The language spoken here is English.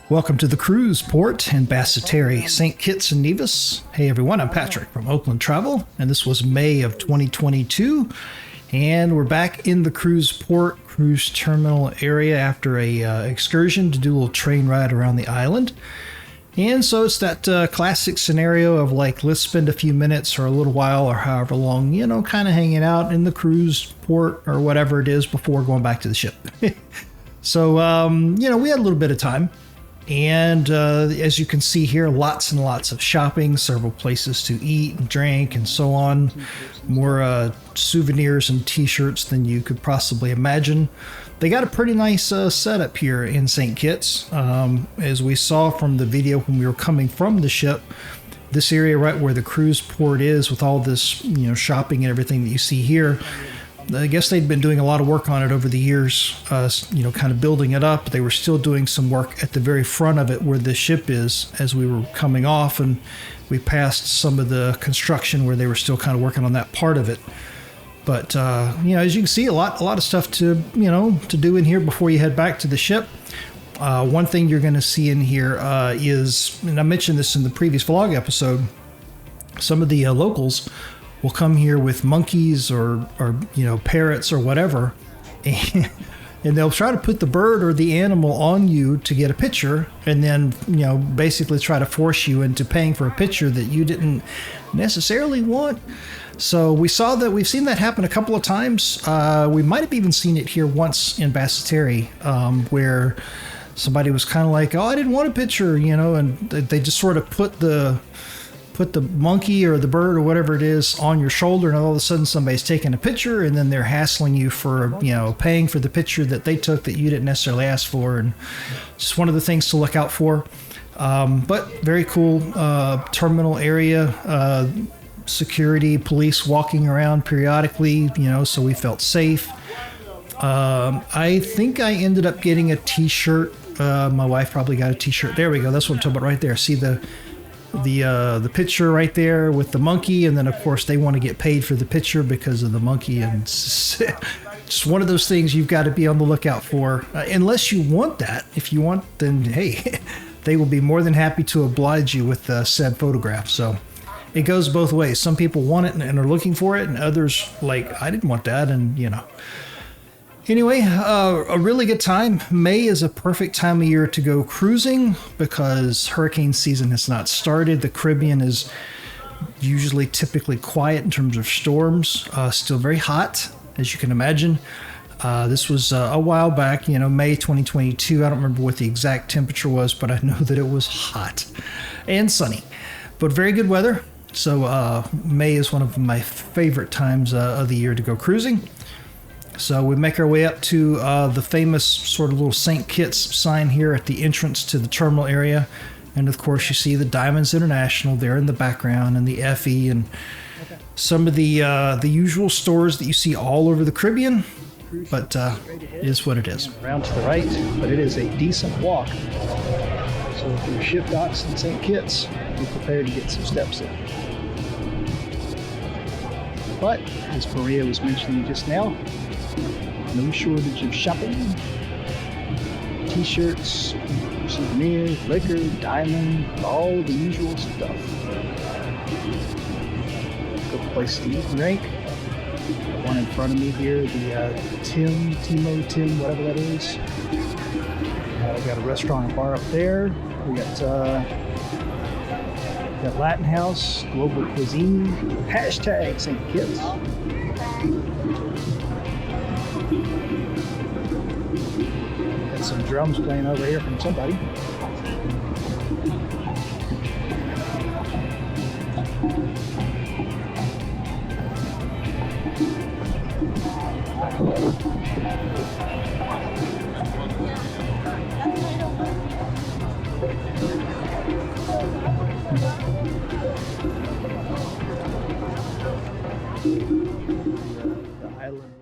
Welcome to the cruise port in Basseterre St. Kitts and Nevis. Hey everyone, I'm Patrick from Oakland Travel, and this was May of 2022, and we're back in the cruise port, cruise terminal area after a excursion to do a little train ride around the island. And so it's that classic scenario of like, let's spend a few minutes or a little while or however long, kind of hanging out in the cruise port or whatever it is before going back to the ship. So, we had a little bit of time. And as you can see here, lots and lots of shopping, several places to eat and drink and so on. More souvenirs and t-shirts than you could possibly imagine. They got a pretty nice setup here in St. Kitts. As we saw from the video when we were coming from the ship, this area right where the cruise port is with all this, shopping and everything that you see here, I guess they'd been doing a lot of work on it over the years, kind of building it up. They were still doing some work at the very front of it where the ship is as we were coming off, and we passed some of the construction where they were still kind of working on that part of it. But, as you can see, a lot of stuff to do in here before you head back to the ship. One thing you're going to see in here is, and I mentioned this in the previous vlog episode, some of the locals will come here with monkeys or parrots or whatever, and they'll try to put the bird or the animal on you to get a picture, and then basically try to force you into paying for a picture that you didn't necessarily want. So we've seen that happen a couple of times. We might have even seen it here once in Basseterre, where somebody was kind of like, "Oh, I didn't want a picture," and they just sort of put the monkey or the bird or whatever it is on your shoulder, and all of a sudden somebody's taking a picture, and then they're hassling you for paying for the picture that they took that you didn't necessarily ask for. And just one of the things to look out for. But very cool terminal area, security, police walking around periodically, so we felt safe. I think I ended up getting a t-shirt. My wife probably got a t-shirt. There we go. That's what I'm talking about right there. See the picture right there with the monkey, and then of course they want to get paid for the picture because of the monkey, and it's just one of those things you've got to be on the lookout for, unless you want that. If you want, then hey, they will be more than happy to oblige you with said photograph. So it goes both ways. Some people want it and are looking for it, and others like, I didn't want that, and Anyway, a really good time. May is a perfect time of year to go cruising because hurricane season has not started. The Caribbean is usually typically quiet in terms of storms. Still very hot, as you can imagine. This was a while back, May 2022. I don't remember what the exact temperature was, but I know that it was hot and sunny, but very good weather. So May is one of my favorite times of the year to go cruising. So we make our way up to the famous sort of little St. Kitts sign here at the entrance to the terminal area. And of course you see the Diamonds International there in the background, and the Effie, and some of the usual stores that you see all over the Caribbean. But it is what it is. Around to the right, but it is a decent walk. So if your ship docks in St. Kitts, be prepared to get some steps in. But as Maria was mentioning just now, no shortage of shopping, t-shirts, souvenirs, liquor, diamond, all the usual stuff. Good place to eat and drink. One in front of me here, the Tim, whatever that is. We got a restaurant and bar up there. We got Latin House, Global Cuisine, hashtag St. Kitts. Got some drums playing over here from somebody. The island.